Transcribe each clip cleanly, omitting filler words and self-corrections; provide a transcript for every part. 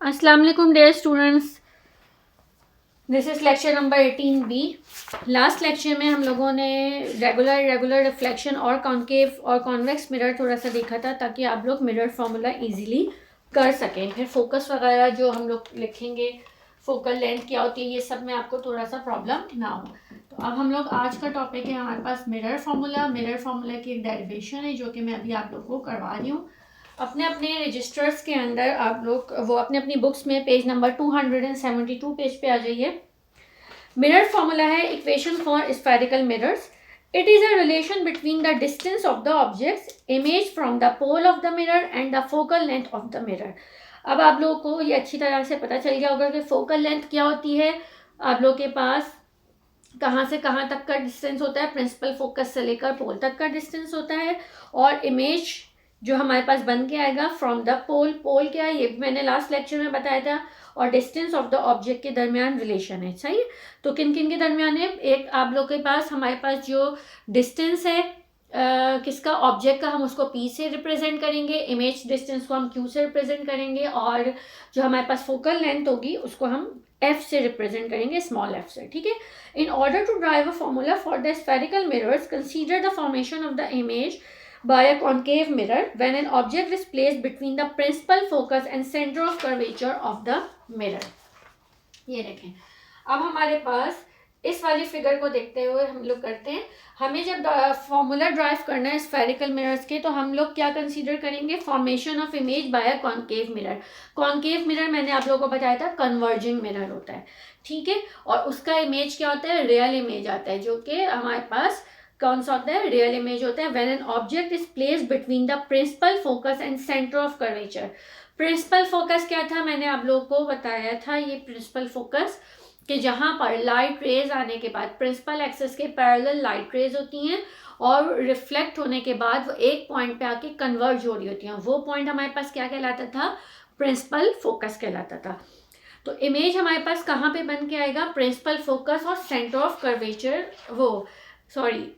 अस्सलाम वालेकुम dear students, this is lecture number 18B। Last lecture में हम लोगों ने रेगुलर रिफ्लेक्शन और कॉन्केव और कॉन्वेक्स मिरर थोड़ा सा देखा था ताकि आप लोग मिरर फार्मूला इजीली कर सकें। फिर फोकस वगैरह जो हम लोग लिखेंगे, फोकल लेंथ क्या होती है, ये सब में आपको थोड़ा सा प्रॉब्लम ना हो। तो अब हम लोग आज का टॉपिक है हमारे पास मिरर फार्मूला की एक डेरिवेशन है जो कि मैं अभी आप लोग को करवा रही हूँ। अपने अपने रजिस्टर्स के अंदर आप लोग वो अपने अपनी बुक्स में पेज नंबर 272 पेज पे आ जाइए। मिरर फॉर्मूला है equation for spherical mirrors. It is a relation between the distance of the objects image from the pole of the mirror and the focal length of the mirror. अब आप लोगों को ये अच्छी तरह से पता चल गया होगा कि फोकल लेंथ क्या होती है। आप लोग के पास कहाँ से कहाँ तक का डिस्टेंस होता है, प्रिंसिपल फोकस से लेकर पोल तक का डिस्टेंस होता है। और इमेज जो हमारे पास बन के आएगा फ्रॉम द पोल क्या है ये मैंने लास्ट लेक्चर में बताया था। और डिस्टेंस ऑफ द ऑब्जेक्ट के दरमियान रिलेशन है, सही। तो किन किन के दरमियान है, एक आप लोग के पास हमारे पास जो डिस्टेंस है किसका, ऑब्जेक्ट का, हम उसको P से रिप्रेजेंट करेंगे, इमेज डिस्टेंस को हम Q से रिप्रेजेंट करेंगे, और जो हमारे पास फोकल लेंथ होगी उसको हम F से रिप्रेजेंट करेंगे, स्मॉल f से, ठीक है। In order to derive a formula for the spherical mirrors, consider the formation of the image by a concave mirror when an object is placed between the principal focus and center of curvature of the mirror। ये देखें, अब हमारे पास इस वाली figure को देखते हुए हम लोग करते हैं, हमें जब फॉर्मूला ड्राइव करना है स्फेरिकल मिरर्स के तो हम लोग क्या कंसीडर करेंगे, formation of image by a concave mirror. Concave mirror मैंने आप लोगों को बताया था कन्वर्जिंग मिरर होता है, ठीक है। और उसका इमेज क्या होता है, रियल इमेज आता है, जो कि हमारे पास कौन सा होता है, रियल इमेज होता है। When an object is placed between the principal focus and centre of curvature. Principal focus क्या था, मैंने आप लोगों को बताया था, ये प्रिंसिपल फोकस कि जहाँ पर लाइट रेज आने के बाद प्रिंसिपल एक्सिस के पैरेलल लाइट रेज होती हैं और रिफ्लेक्ट होने के बाद वो एक पॉइंट पे आके कन्वर्ज हो रही होती हैं, वो पॉइंट हमारे पास क्या कहलाता था, प्रिंसिपल फोकस कहलाता था। तो इमेज हमारे पास कहाँ पे बन के आएगा, प्रिंसिपल फोकस और सेंटर ऑफ कर्वेचर,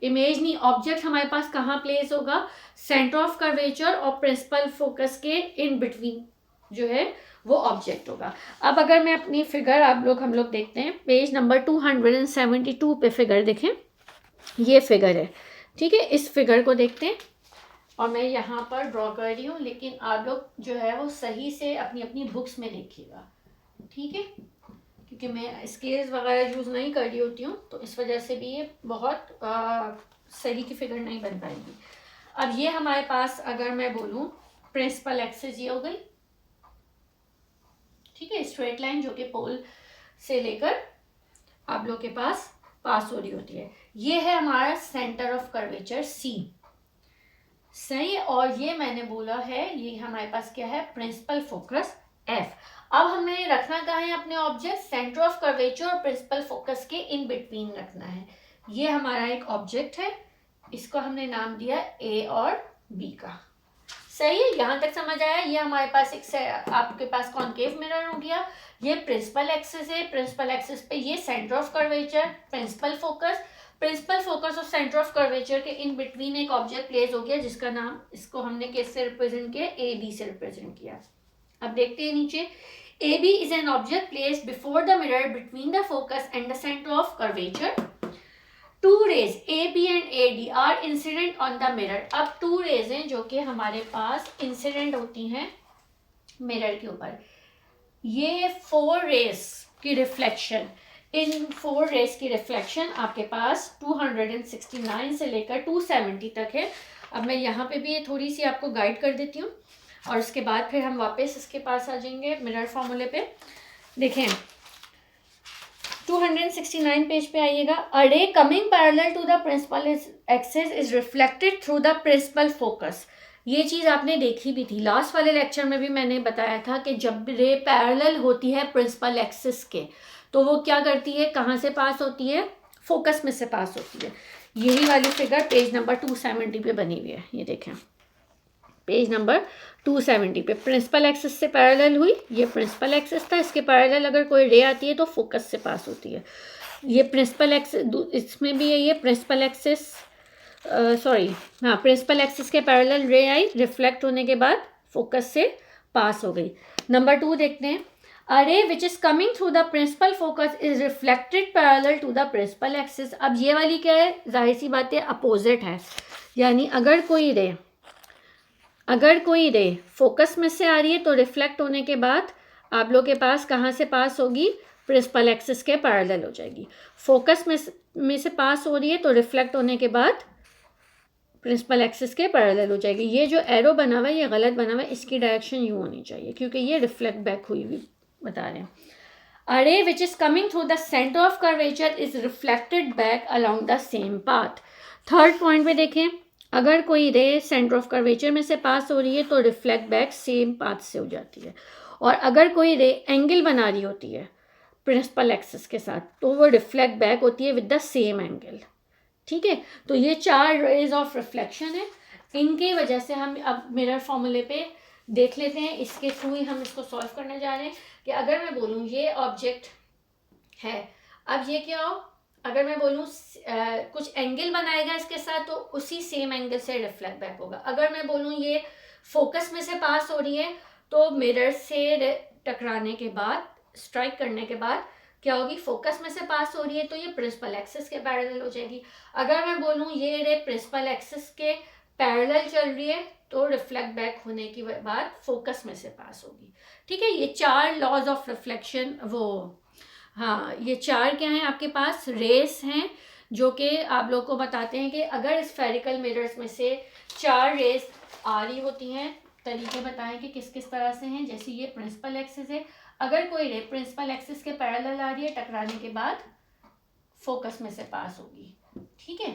इमेज नहीं, ऑब्जेक्ट हमारे पास कहाँ प्लेस होगा, सेंटर ऑफ कर्वेचर और प्रिंसिपल फोकस के इन बिटवीन जो है वो ऑब्जेक्ट होगा। अब अगर मैं अपनी फिगर हम लोग देखते हैं, पेज नंबर 272 पे फिगर देखें, ये फिगर है, ठीक है। इस फिगर को देखते हैं और मैं यहाँ पर ड्रॉ कर रही हूँ, लेकिन आप लोग जो है वो सही से अपनी अपनी बुक्स में देखिएगा, ठीक है, क्योंकि मैं स्केल्स वगैरह यूज़ नहीं कर रही होती हूँ तो इस वजह से भी ये बहुत सही की फिगर नहीं बन पाएगी। अब ये हमारे पास अगर मैं बोलूँ प्रिंसिपल एक्सिस ये हो गई, ठीक है, स्ट्रेट लाइन जो कि पोल से लेकर आप लोग के पास हो रही होती है। ये है हमारा सेंटर ऑफ कर्वेचर C, सही। और ये मैंने बोला है ये हमारे पास क्या है, प्रिंसिपल फोकस F। अब हमें रखना कहाँ है अपने ऑब्जेक्ट, सेंटर ऑफ कर्वेचर और प्रिंसिपल फोकस के इन बिटवीन रखना है। ये हमारा एक ऑब्जेक्ट है, इसको हमने नाम दिया A और B का, सही है। यहाँ तक समझ आया। ये हमारे पास एक आपके पास कॉन्केव मिरर हो गया, ये प्रिंसिपल एक्सिस है, प्रिंसिपल एक्सिस पे ये centre of curvature, principal focus और सेंटर ऑफ कर्वेचर के इन बिटवीन एक ऑब्जेक्ट प्लेस हो गया जिसका नाम, इसको हमने किससे रिप्रेजेंट किया, AB से रिप्रेजेंट किया। अब देखते हैं नीचे, AB is an object placed before the mirror between the focus and the center of curvature. Two rays AB and AD are incident on the mirror। अब two rays हैं जो कि हमारे पास इंसिडेंट होती हैं मिरर के ऊपर। ये 4 रेस की रिफ्लेक्शन, इन 4 रेस की रिफ्लेक्शन आपके पास 269 से लेकर 270 तक है। अब मैं यहाँ पे भी ये थोड़ी सी आपको गाइड कर देती हूँ और उसके बाद फिर हम वापस इसके पास आ जाएंगे मिरर फॉर्मूले पे। देखें 269 पेज पे आइएगा। A ray coming parallel to the principal axis is reflected through the principal focus. ये चीज़ आपने देखी भी थी लास्ट वाले लेक्चर में भी, मैंने बताया था कि जब रे पैरेलल होती है प्रिंसिपल एक्सिस के तो वो क्या करती है, कहाँ से पास होती है, फोकस में से पास होती है। यही वाली फिगर पेज नंबर 270 पे बनी हुई है, ये देखें पेज नंबर 270 पे प्रिंसिपल एक्सिस से पैरेलल हुई, ये प्रिंसिपल एक्सिस था, इसके पैरेलल अगर कोई रे आती है तो फोकस से पास होती है। ये प्रिंसिपल एक्सिस, इसमें भी है ये प्रिंसिपल एक्सिस, प्रिंसिपल एक्सिस के पैरेलल रे आई, रिफ्लेक्ट होने के बाद फोकस से पास हो गई। नंबर 2 देखते हैं, A ray which is coming through the principal focus is reflected parallel to the principal axis. अब ये वाली क्या है, जाहिर सी बात है अपोजिट है, यानी अगर कोई रे फोकस में से आ रही है तो रिफ्लेक्ट होने के बाद आप लोग के पास कहाँ से पास होगी, प्रिंसिपल एक्सिस के पैरेलल हो जाएगी. फोकस में से पास हो रही है तो रिफ्लेक्ट होने के बाद प्रिंसिपल एक्सिस के पैरेलल हो जाएगी. ये जो एरो बना हुआ है ये गलत बना हुआ है, इसकी डायरेक्शन यूँ होनी चाहिए क्योंकि ये रिफ्लेक्ट बैक हुई हुई बता रहे हैं. A ray which is coming through the center of curvature is reflected back along the same path. Third point पे देखें, अगर कोई रे सेंटर ऑफ कर्वेचर में से पास हो रही है तो रिफ्लेक्ट बैक सेम पाथ से हो जाती है. और अगर कोई रे एंगल बना रही होती है प्रिंसिपल एक्सिस के साथ तो वो रिफ्लेक्ट बैक होती है विद द सेम एंगल. ठीक है, तो ये 4 रेज ऑफ रिफ्लेक्शन है. इनकी वजह से हम अब मिरर फॉर्मूले पे देख लेते हैं, इसके थ्रू ही हम इसको सॉल्व करने जा रहे हैं. कि अगर मैं बोलूँ ये ऑब्जेक्ट है, अब ये क्या हो, अगर मैं बोलूँ कुछ एंगल बनाएगा इसके साथ तो उसी सेम एंगल से रिफ्लेक्ट बैक होगा. अगर मैं बोलूँ ये फोकस में से पास हो रही है तो मिरर से टकराने के बाद, स्ट्राइक करने के बाद क्या होगी, फोकस में से पास हो रही है तो ये प्रिंसिपल एक्सिस के पैरेलल हो जाएगी. अगर मैं बोलूँ ये रे प्रिंसिपल एक्सिस के पैरेलल चल रही है तो रिफ्लेक्ट बैक होने के बाद फोकस में से पास होगी. ठीक है, ये 4 लॉज ऑफ रिफ्लेक्शन, ये 4 क्या हैं आपके पास, रेस हैं जो कि आप लोग को बताते हैं कि अगर स्फेरिकल मिरर्स में से 4 रेस आ रही होती हैं, तरीके बताएं कि किस किस तरह से हैं. जैसे ये प्रिंसिपल एक्सिस है, अगर कोई रे प्रिंसिपल एक्सिस के पैरेलल आ रही है, टकराने के बाद फोकस में से पास होगी. ठीक है,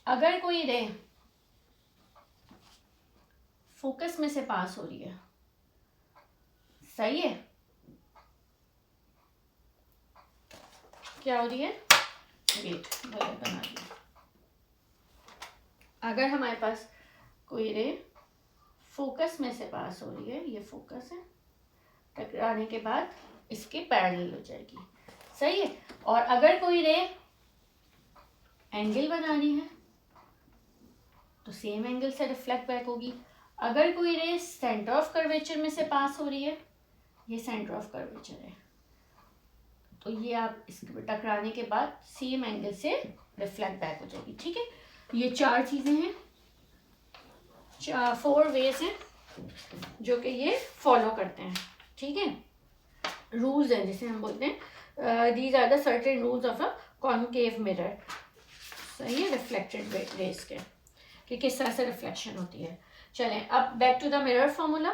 अगर कोई रे फोकस में से पास हो रही है, सही है, क्या हो रही है, वेट गलत बना दिया. अगर हमारे पास कोई रे फोकस में से पास हो रही है, ये फोकस है, टकराने के बाद इसके पैरेलल हो जाएगी. सही है, और अगर कोई रे एंगल बना रही है तो सेम एंगल से रिफ्लेक्ट बैक होगी. अगर कोई रे सेंटर ऑफ कर्वेचर में से पास हो रही है, ये सेंटर ऑफ कर्वेचर है, तो ये आप इसके टकराने के बाद सेम एंगल से रिफ्लेक्ट बैक हो जाएगी. ठीक है, ये 4 चीज़ें हैं, 4 वेज हैं जो कि ये फॉलो करते हैं. ठीक है, रूल्स हैं जिसे हम बोलते हैं, these are the certain rules of a concave mirror. सही है, रिफ्लेक्टेड रेज के कि किस तरह से रिफ्लेक्शन होती है. चलें अब back to the mirror formula.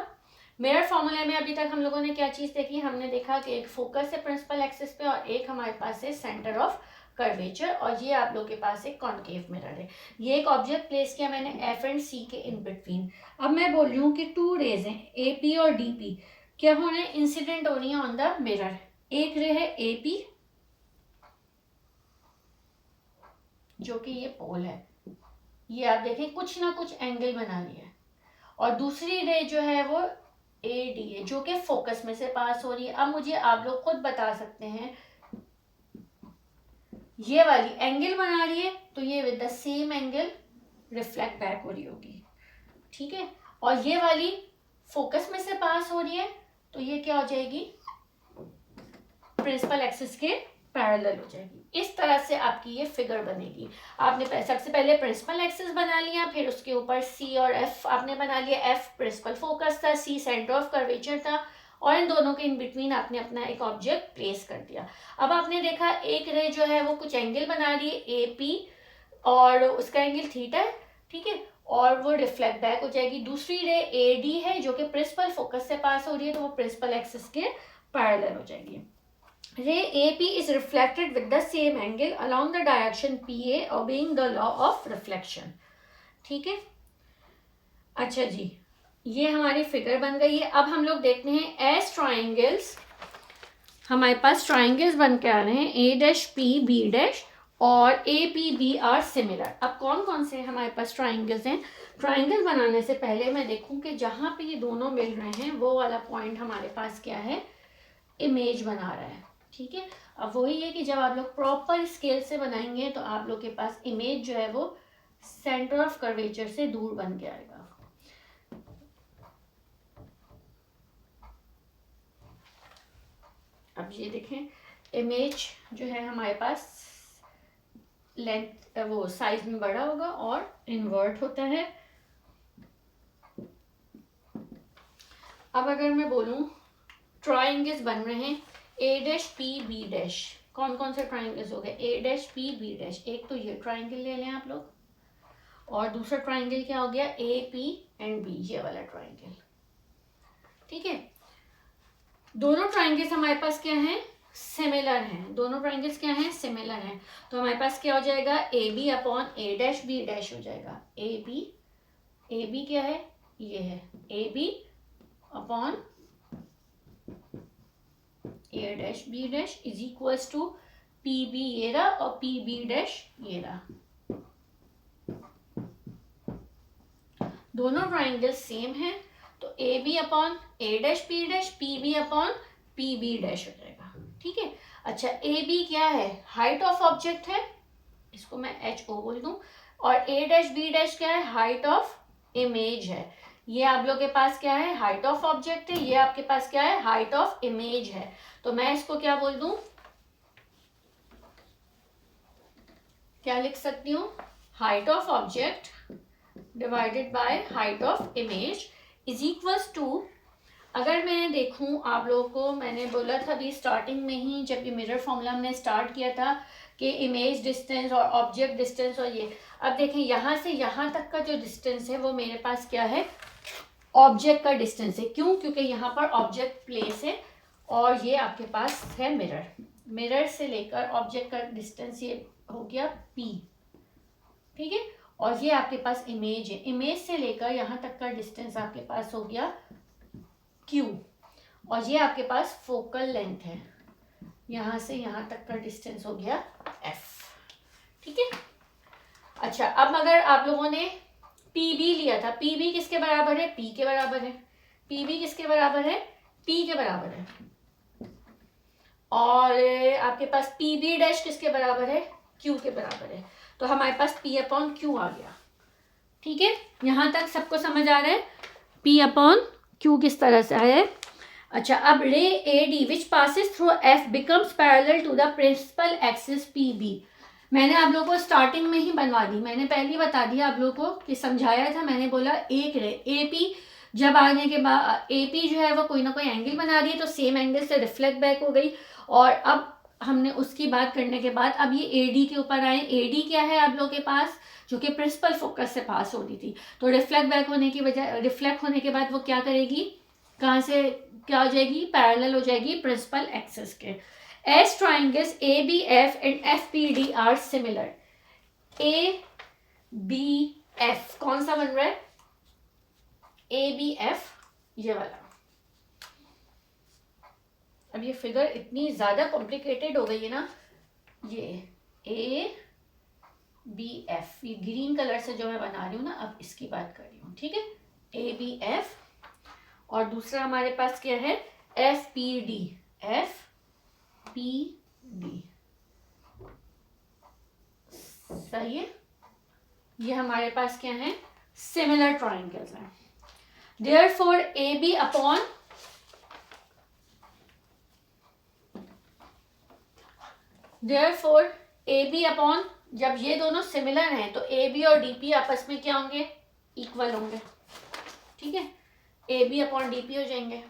Mirror फार्मूले में अभी तक हम लोगों ने क्या चीज़ देखी, हमने देखा कि एक फोकस है प्रिंसिपल एक्सिस पे और एक हमारे पास है सेंटर ऑफ कर्वेचर, और ये आप लोग के पास एक कॉनकेव मिरर है. ये एक ऑब्जेक्ट प्लेस किया मैंने एफ एंड सी के इन बिटवीन. अब मैं बोल रही हूँ कि 2 रेज हैं, ए पी और डी पी, क्या हो रहे हैं, इंसिडेंट हो रही है ऑन द मिरर. एक रे है ए पी जो कि ये पोल है, ये आप देखें कुछ ना कुछ एंगल बना रही है, और दूसरी रे जो है वो ए डी है जो कि फोकस में से पास हो रही है. अब मुझे आप लोग खुद बता सकते हैं, ये वाली एंगल बना रही है तो ये with the same angle reflect back हो रही होगी. ठीक है, और ये वाली फोकस में से पास हो रही है तो ये क्या हो जाएगी, प्रिंसिपल एक्सिस के पैरेलल हो जाएगी. इस तरह से आपकी ये फिगर बनेगी. आपने सबसे पहले प्रिंसिपल एक्सिस बना लिया, फिर उसके ऊपर सी और एफ आपने बना लिया. एफ प्रिंसिपल फोकस था, सी सेंटर ऑफ कर्वेचर था, और इन दोनों के इन बिटवीन आपने अपना एक ऑब्जेक्ट प्लेस कर दिया. अब आपने देखा एक रे जो है वो कुछ एंगल बना रही है ए पी और उसका एंगल थीटा है. ठीक है, और वो रिफ्लेक्ट बैक हो जाएगी. दूसरी रे ए डी है जो कि प्रिंसिपल फोकस से पास हो रही है तो वो प्रिंसिपल एक्सिस के पैरेलल हो जाएगी. ray AP is reflected with the same angle along the direction PA obeying the law of reflection. ठीक है, अच्छा जी, ये हमारी फिगर बन गई है. अब हम लोग देखते हैं एज ट्राइंगल्स, हमारे पास ट्राइंगल्स बन के आ रहे हैं, A dash P B dash और A P B are similar. अब कौन कौन से हमारे पास ट्राइंगल्स हैं. ट्राइंगल बनाने से पहले मैं देखूं कि जहाँ पे ये दोनों मिल रहे हैं वो वाला पॉइंट हमारे पास क्या है, इमेज बना रहा है. ठीक है, अब वही है कि जब आप लोग प्रॉपर स्केल से बनाएंगे तो आप लोग के पास इमेज जो है वो सेंटर ऑफ कर्वेचर से दूर बन के आएगा. अब ये देखें, इमेज जो है हमारे पास लेंथ वो साइज में बड़ा होगा और इन्वर्ट होता है। अब अगर मैं बोलूं ट्राइंगल्स बन रहे हैं A dash P B dash, कौन कौन से ट्राइंगल्स हो गए, ए डैश पी बी डैश, एक तो ये ट्राइंगल ले लें आप लोग, और दूसरा ट्राइंगल क्या हो गया, ए पी एंड बी, ये वाला ट्राइंगल। ठीक है, दोनों ट्राइंगल्स हमारे पास क्या हैं, सिमिलर हैं, दोनों ट्राइंगल्स क्या हैं, सिमिलर हैं। तो हमारे पास क्या हो जाएगा, A B upon A dash B dash हो जाएगा। ए बी क्या है, ये है A B upon A dash B dash is equals to P B ये रहा और पी बी डैश ये रहा। दोनों ट्राइंगल सेम है, तो A B upon A dash P dash, P B upon P B dash हो जाएगा। ठीक है, अच्छा ए बी क्या है, हाइट ऑफ ऑब्जेक्ट है, इसको मैं एच ओ बोल दूं, और ए डैश बी डैश क्या है, हाइट ऑफ इमेज है। ये आप लोग के पास क्या है, हाइट ऑफ ऑब्जेक्ट है, ये आपके पास क्या है, हाइट ऑफ इमेज है। तो मैं इसको क्या बोल दूं, क्या लिख सकती हूँ, height of object divided by height of image is equals to, अगर मैं देखूं आप लोगों को, मैंने बोला था अभी स्टार्टिंग में ही जब ये मिरर फॉर्मूला हमने स्टार्ट किया था कि इमेज डिस्टेंस और ऑब्जेक्ट डिस्टेंस, और ये अब देखें यहाँ से यहाँ तक का जो डिस्टेंस है वो मेरे पास क्या है, ऑब्जेक्ट का डिस्टेंस है। क्यों, क्योंकि यहाँ पर ऑब्जेक्ट प्लेस है और ये आपके पास है मिरर, मिरर से लेकर ऑब्जेक्ट का डिस्टेंस ये हो गया p। ठीक है, और ये आपके पास इमेज है, इमेज से लेकर यहाँ तक का डिस्टेंस आपके पास हो गया q, और ये आपके पास फोकल लेंथ है, यहाँ से यहाँ तक का डिस्टेंस हो गया f। ठीक है, अच्छा अब अगर आप लोगों ने pb लिया था, pb किसके बराबर है, p के बराबर है, pb किसके बराबर है, p के बराबर है, और आपके पास pb डैश किसके बराबर है, q के बराबर है। तो हमारे पास p अपॉन q आ गया। ठीक है, यहाँ तक सबको समझ आ रहा है, p अपॉन q किस तरह से है। अच्छा, अब ray A D which passes through f becomes parallel to the principal axis pb, मैंने आप लोगों को स्टार्टिंग में ही बनवा दी, मैंने पहले ही बता दिया आप लोगों को कि समझाया था, मैंने बोला एक रे ए पी जब आने के बाद ए पी जो है वो कोई ना कोई एंगल बना रही है, तो सेम एंगल से रिफ्लेक्ट बैक हो गई, और अब हमने उसकी बात करने के बाद अब ये ए डी के ऊपर आए। ए डी क्या है आप लोगों के पास, जो कि प्रिंसिपल फोकस से पास होती थी, तो रिफ्लेक्ट बैक होने की वजह, रिफ्लेक्ट होने के बाद वो क्या करेगी, कहाँ से क्या हो जाएगी, पैरेलल हो जाएगी प्रिंसिपल एक्सिस के। As triangles ABF and FPD are similar, ABF कौन सा बन रहा है, ABF ये वाला। अब ये फिगर इतनी ज्यादा कॉम्प्लिकेटेड हो गई है ना, ये ABF, ये ग्रीन कलर से जो मैं बना रही हूँ ना, अब इसकी बात कर रही हूँ। ठीक है, ABF, और दूसरा हमारे पास क्या है, FPD, FPD, सही है, ये हमारे पास क्या है, सिमिलर ट्राइंगल्स हैं। देयरफॉर AB अपॉन जब ये दोनों सिमिलर हैं तो AB और DP आपस में क्या होंगे, इक्वल होंगे। ठीक है, AB अपॉन DP हो जाएंगे।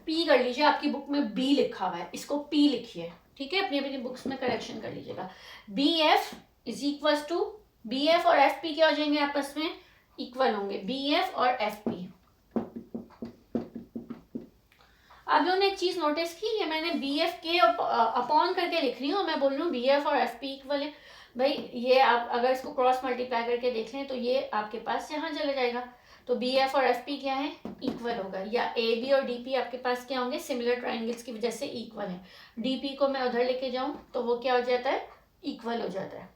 P कर लीजिए, आपकी बुक में B लिखा हुआ है, इसको P लिखिए। ठीक है, अपनी अपनी बुक्स में करेक्शन कर लीजिएगा। BF is equal to, BF और FP क्या हो जाएंगे, आपस में इक्वल होंगे, BF और FP। आप लोगों ने एक चीज नोटिस की, ये मैंने BF के अपॉन करके लिख रही हूँ, मैं बोल रही हूँ BF और FP इक्वल है। भाई ये आप अगर इसको क्रॉस मल्टीप्लाई करके देख लें तो ये आपके पास यहाँ चला जाएगा, तो BF और FP क्या है, इक्वल होगा, या AB और DP आपके पास क्या होंगे, सिमिलर ट्राइंगल्स की वजह से इक्वल है। DP को मैं उधर लेके जाऊं तो वो क्या हो जाता है, इक्वल हो जाता है,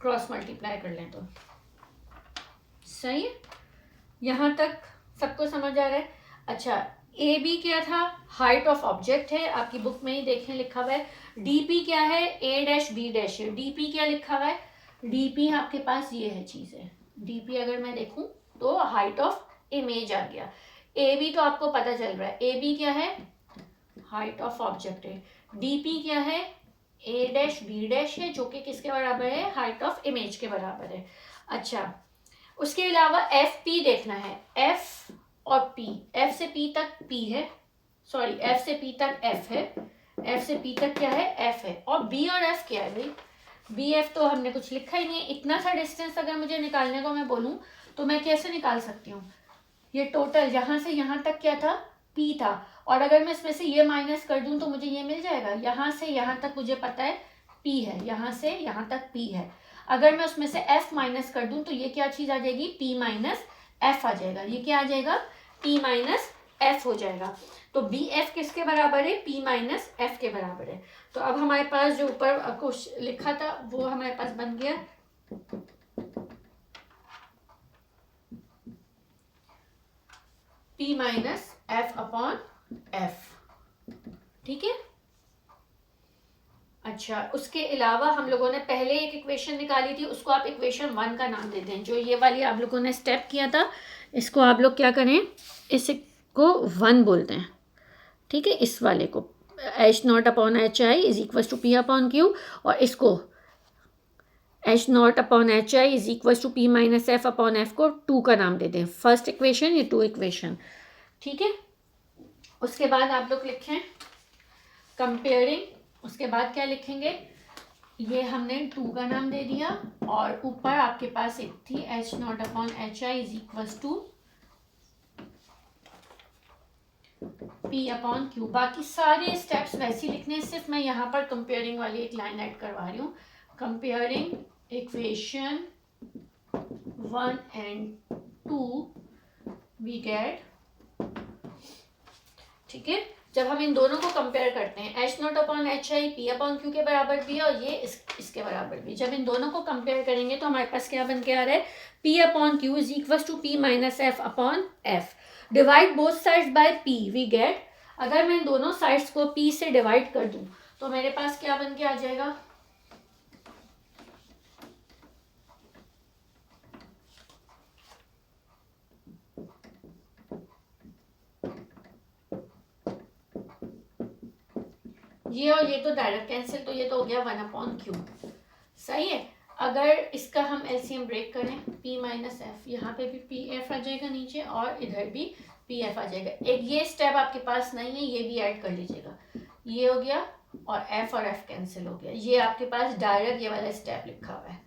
क्रॉस मल्टीप्लाई कर लें तो। सही है, यहाँ तक सबको समझ आ रहा है। अच्छा, AB क्या था, हाइट ऑफ ऑब्जेक्ट है, आपकी बुक में ही देखें लिखा हुआ है। DP क्या है, A डैश B डैश है। DP क्या लिखा हुआ है, DP आपके पास ये है चीज़ है, DP अगर मैं देखूं तो हाइट ऑफ इमेज आ गया। ए बी तो आपको पता चल रहा है, ए बी क्या है, हाइट ऑफ ऑब्जेक्ट है। डी पी क्या है, ए डैश बी डैश है, जो कि किसके बराबर है, हाइट ऑफ इमेज के बराबर है। अच्छा, उसके अलावा एफ पी देखना है, एफ और पी, एफ से पी तक पी है, सॉरी एफ से पी तक एफ है, एफ से पी तक क्या है, एफ है, और बी और एफ क्या है भाई, बी एफ तो हमने कुछ लिखा ही नहीं है। इतना सा डिस्टेंस अगर मुझे निकालने को मैं बोलूँ तो मैं कैसे निकाल सकती हूँ, ये टोटल यहाँ से यहाँ तक क्या था, पी था, और अगर मैं इसमें से ये माइनस कर दूँ तो मुझे ये मिल जाएगा, यहाँ से यहाँ तक मुझे पता है पी है, यहाँ से यहाँ तक पी है, अगर मैं उसमें से f माइनस कर दूं तो ये क्या चीज़ आ जाएगी, p माइनस एफ आ जाएगा, ये क्या आ जाएगा, p माइनस एफ हो जाएगा। तो बी एफ किसके बराबर है, p माइनस एफ के बराबर है। तो अब हमारे पास जो ऊपर कुछ लिखा था वो हमारे पास बन गया, p minus F upon F, ठीक है। अच्छा, उसके अलावा हम लोगों ने पहले एक इक्वेशन निकाली थी, उसको आप इक्वेशन 1 का नाम दे दें। जो ये वाली आप लोगों ने स्टेप किया था, इसको आप लोग क्या करें, इसको 1 बोलते हैं, ठीक है। इस वाले को H not upon H I is equal to P upon Q, और इसको H not upon H I is equal to P minus F upon F को 2 का नाम दे दें। फर्स्ट इक्वेशन, ये 2 इक्वेशन, ठीक है। उसके बाद आप लोग लिखें कंपेयरिंग, उसके बाद क्या लिखेंगे, ये हमने 2 का नाम दे दिया, और ऊपर आपके पास एक थी H not upon H I is equal to P upon Q. बाकी सारे स्टेप्स वैसे ही लिखने, सिर्फ मैं यहाँ पर कंपेयरिंग वाली एक लाइन ऐड करवा रही हूँ, comparing equation 1 and 2 we get, ठीक है। जब हम इन दोनों को कंपेयर करते हैं, H not upon H I P upon Q के बराबर भी है, और ये इसके बराबर भी, जब इन दोनों को कंपेयर करेंगे तो हमारे पास क्या बन के आ रहा है, P upon Q is equal to P minus F upon F. Divide both sides by P we get, अगर मैं इन दोनों साइड्स को पी से डिवाइड कर दूं तो मेरे पास क्या बन के आ जाएगा, ये और ये तो डायरेक्ट कैंसिल, तो ये तो हो गया 1 अपॉन क्यू, सही है। अगर इसका हम एलसीएम ब्रेक करें, p माइनस एफ, यहाँ पे भी पी एफ आ जाएगा नीचे, और इधर भी पी एफ आ जाएगा। एक ये स्टेप आपके पास नहीं है, ये भी ऐड कर लीजिएगा, ये हो गया, और एफ कैंसिल हो गया, ये आपके पास डायरेक्ट ये वाला स्टेप लिखा हुआ है,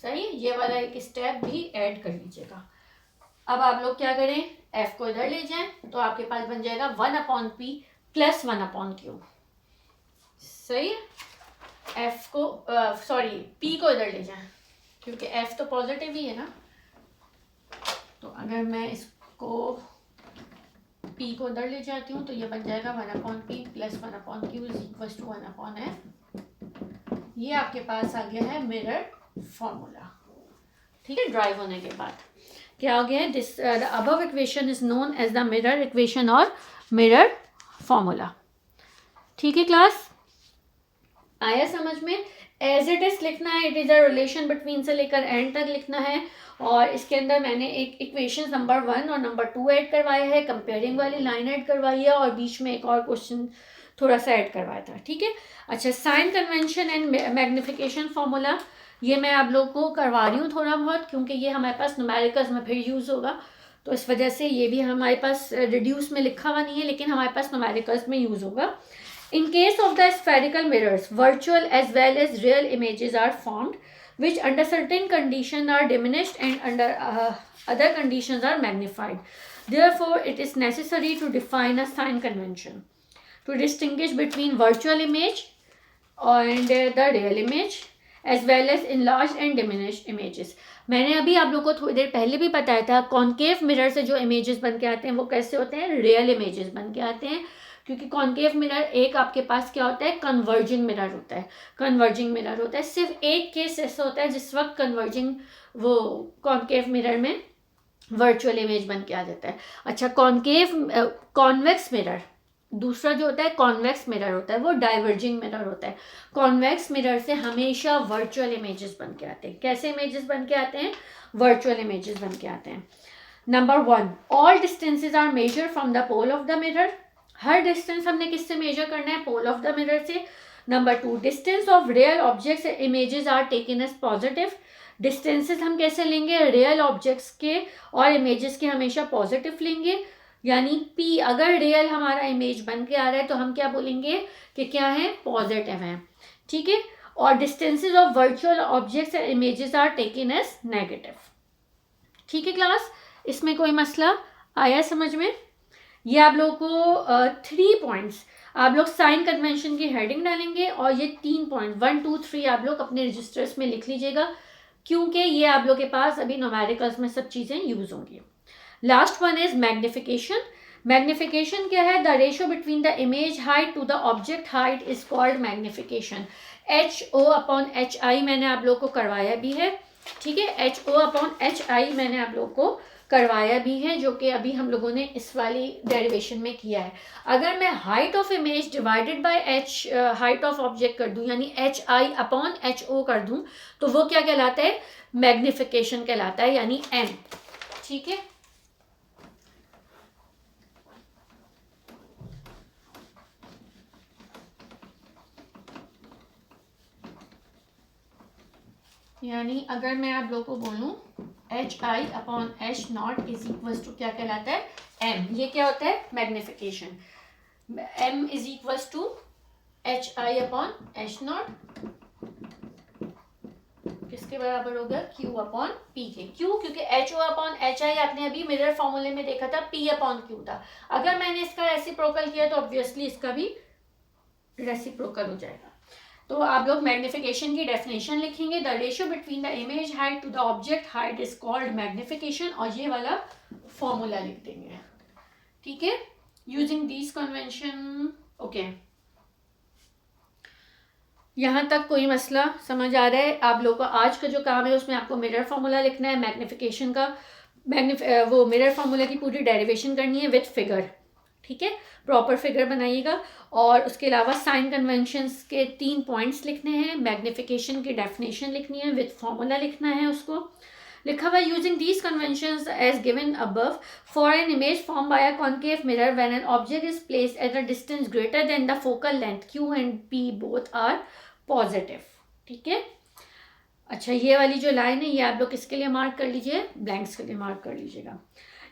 सही है। ये वाला एक स्टेप भी ऐड कर लीजिएगा। अब आप लोग क्या करें, एफ को इधर ले जाएं तो आपके पास बन जाएगा 1 upon P plus 1 upon Q, सही है। एफ को सॉरी पी को इधर ले जाएं, क्योंकि एफ तो पॉजिटिव ही है ना, तो अगर मैं इसको पी को इधर ले जाती हूँ तो ये बन जाएगा 1 upon P plus 1 upon Q is equal to 1 upon F. ये आपके पास आ गया है मिरर फॉर्मूला, ठीक है। ड्राइव होने के बाद क्या हो गया है, this the above equation is known as the mirror equation और मिरर फॉर्मूला, ठीक है। क्लास आया समझ में, एज इट इज लिखना है, it is a relation between से लेकर एंड तक लिखना है, और इसके अंदर मैंने एक इक्वेशन नंबर 1 और नंबर 2 ऐड करवाया है, कंपेयरिंग वाली लाइन ऐड करवाई है, और बीच में एक और क्वेश्चन थोड़ा सा ऐड करवाया था, ठीक है। अच्छा, sign convention and magnification formula, ये मैं आप लोगों को करवा रही हूँ थोड़ा बहुत, क्योंकि ये हमारे पास न्यूमेरिकल्स में फिर यूज़ होगा, तो इस वजह से ये भी हमारे पास रिड्यूस में लिखा हुआ नहीं है, लेकिन हमारे पास न्यूमेरिकल्स में यूज़ होगा। In case of the spherical mirrors, virtual as well as real images are formed, which under certain conditions are diminished and under other conditions are magnified. Therefore, it is necessary to define a sign convention to distinguish between virtual image and the real image as well as enlarged and diminished images. मैंने अभी आप लोगों को थोड़ी देर पहले भी बताया था, कॉन्केव मिरर से जो इमेजेस बन के आते हैं वो कैसे होते हैं, रियल इमेजेस बन के आते हैं, क्योंकि कॉन्केव मिरर एक आपके पास क्या होता है, कन्वर्जिंग मिरर होता है, कन्वर्जिंग मिरर होता है। सिर्फ एक केस ऐसा होता है जिस वक्त कन्वर्जिंग वो कॉन्केव मिरर में वर्चुअल इमेज बन के आ जाता है। अच्छा, कॉन्वेक्स मिरर, दूसरा जो होता है कॉन्वेक्स मिरर होता है, वो डाइवर्जिंग मिरर होता है। कॉन्वेक्स मिरर से हमेशा वर्चुअल इमेजेस बन के आते हैं। कैसे इमेजेस बन के आते हैं, वर्चुअल इमेजेस बन के आते हैं। Number 1, all distances are measure from the pole of the mirror, हर डिस्टेंस हमने किससे मेजर करना है, पोल ऑफ द मिरर से। Number 2, distance of real objects images are taken as positive, distances हम कैसे लेंगे, रियल ऑब्जेक्ट्स के और इमेजेस के हमेशा पॉजिटिव लेंगे, यानी P अगर रियल हमारा इमेज बन के आ रहा है तो हम क्या बोलेंगे कि क्या है, पॉजिटिव है, ठीक है। और distances of virtual objects and images are taken as negative, ठीक है क्लास। इसमें कोई मसला आया समझ में? ये आप लोगों को 3 पॉइंट्स आप लोग साइन कन्वेंशन की हेडिंग डालेंगे और ये 3 पॉइंट 1 2 3 आप लोग अपने रजिस्टर्स में लिख लीजिएगा, क्योंकि ये आप लोग के पास अभी न्यूमेरिकल्स में सब चीज़ें यूज होंगी। Last one is magnification. Magnification क्या है, the ratio between the image height to the object height is called magnification. HO/HI मैंने आप लोग को करवाया भी है, ठीक है, HO/HI मैंने आप लोग को करवाया भी है, जो कि अभी हम लोगों ने इस वाली डेरिवेशन में किया है। अगर मैं height of image divided by height of object कर दूं, यानी HI/HO कर दूं, तो वो क्या कहलाता है, मैग्निफिकेशन कहलाता है, यानी M, ठीक है। यानी अगर मैं आप लोग को बोलूं HI/H0 इज इक्वल टू क्या कहलाता है, M, ये क्या होता है, magnification. M is equal to HI/H0 किसके बराबर होगा, Q/P के। क्यों, क्योंकि HO/HI आपने अभी मिरर फॉर्मूले में देखा था P/Q था। अगर मैंने इसका रेसिप्रोकल किया तो ऑब्वियसली इसका भी रेसिप्रोकल हो जाएगा। तो आप लोग मैग्निफिकेशन की डेफिनेशन लिखेंगे, the ratio between the image height to the object height is called magnification, और ये वाला फॉर्मूला लिख देंगे, ठीक है, यूजिंग दिस कन्वेंशन। ओके, यहाँ तक कोई मसला समझ आ रहा है? आप लोग का आज का जो काम है उसमें आपको मिरर फार्मूला लिखना है, मैग्निफिकेशन का वो मिरर फार्मूला की पूरी डेरिवेशन करनी है विथ फिगर, ठीक है, प्रॉपर फिगर बनाइएगा। और उसके अलावा साइन कन्वेंशंस के 3 पॉइंट्स लिखने हैं, मैग्निफिकेशन की डेफिनेशन लिखनी है, विथ फार्मूला लिखना है उसको। लिखा हुआ using these conventions as given above for an image form by a concave mirror when an object is placed at a distance greater than the focal length Q and P both are positive, ठीक है। अच्छा, ये वाली जो line है ये आप लोग किसके लिए मार्क कर लीजिए, ब्लैंक्स के लिए मार्क कर लीजिएगा।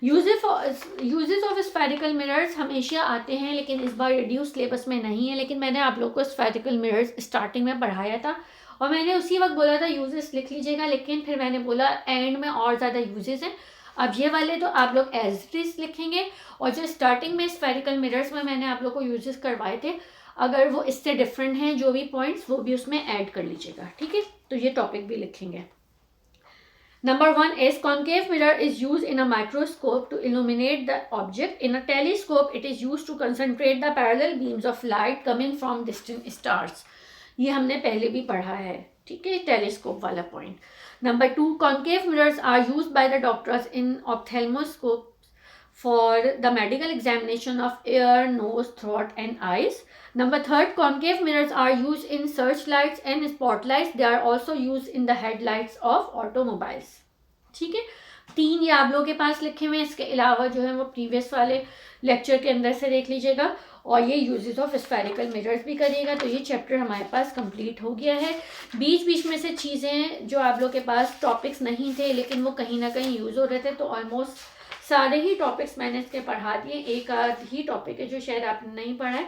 यूजेस ऑफ स्फेरिकल मिरर्स हमेशा आते हैं, लेकिन इस बार रिड्यूस सिलेबस में नहीं है, लेकिन मैंने आप लोग को स्फेरिकल मिरर्स स्टार्टिंग में पढ़ाया था और मैंने उसी वक्त बोला था यूजेस लिख लीजिएगा, लेकिन फिर मैंने बोला एंड में और ज़्यादा यूजेस हैं। अब ये वाले तो आप लोग एज इट इज लिखेंगे, और जो स्टार्टिंग में स्फेरिकल मिरर्स में मैंने आप लोग को यूजेस करवाए थे, अगर वो इससे डिफरेंट हैं जो भी पॉइंट्स, वो भी उसमें ऐड कर लीजिएगा, ठीक है। तो ये टॉपिक भी लिखेंगे। Number 1 is concave mirror is used in a microscope to illuminate the object. In a telescope, it is used to concentrate the parallel beams of light coming from distant stars. ये हमने पहले भी पढ़ा है, ठीक है, टेलीस्कोप वाला point. Number 2, concave mirrors are used by the doctors in ophthalmoscopes for the medical examination of ear, nose, throat and eyes. Number 3, concave mirrors are used in searchlights and spotlights. They are also used in the headlights of automobiles. ठीक है, 3 ये आप लोगों के पास लिखे हुए हैं, इसके अलावा जो है वो प्रीवियस वाले लेक्चर के अंदर से देख लीजिएगा, और ये यूजेस ऑफ स्फेरिकल मिरर्स भी करिएगा। तो ये चैप्टर हमारे पास कंप्लीट हो गया है। बीच बीच में से चीज़ें जो आप लोग के पास टॉपिक्स नहीं थे लेकिन वो कहीं ना कहीं यूज़ हो रहे थे, तो ऑलमोस्ट सारे ही टॉपिक्स मैंने इसके पढ़ा दिए। एक आध ही टॉपिक है जो शायद आपने नहीं पढ़ा है,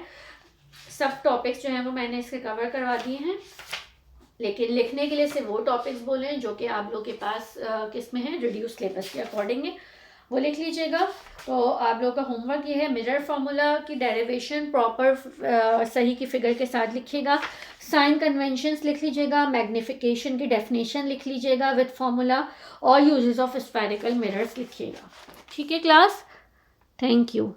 सब टॉपिक्स जो हैं वो मैंने इसके कवर करवा दिए हैं, लेकिन लिखने के लिए सिर्फ वो टॉपिक्स बोले हैं जो कि आप लोग के पास किस में है, रिड्यूस सिलेबस के अकॉर्डिंग है, वो लिख लीजिएगा। तो आप लोग का होमवर्क ये है, मिरर फार्मूला की डेरिवेशन प्रॉपर सही की फिगर के साथ लिखिएगा, साइन कन्वेंशंस लिख लीजिएगा, मैग्निफिकेशन की डेफिनेशन लिख लीजिएगा विथ फार्मूला, और यूजेस ऑफ स्फेरिकल मिरर्स लिखिएगा, ठीक है क्लास। Thank you.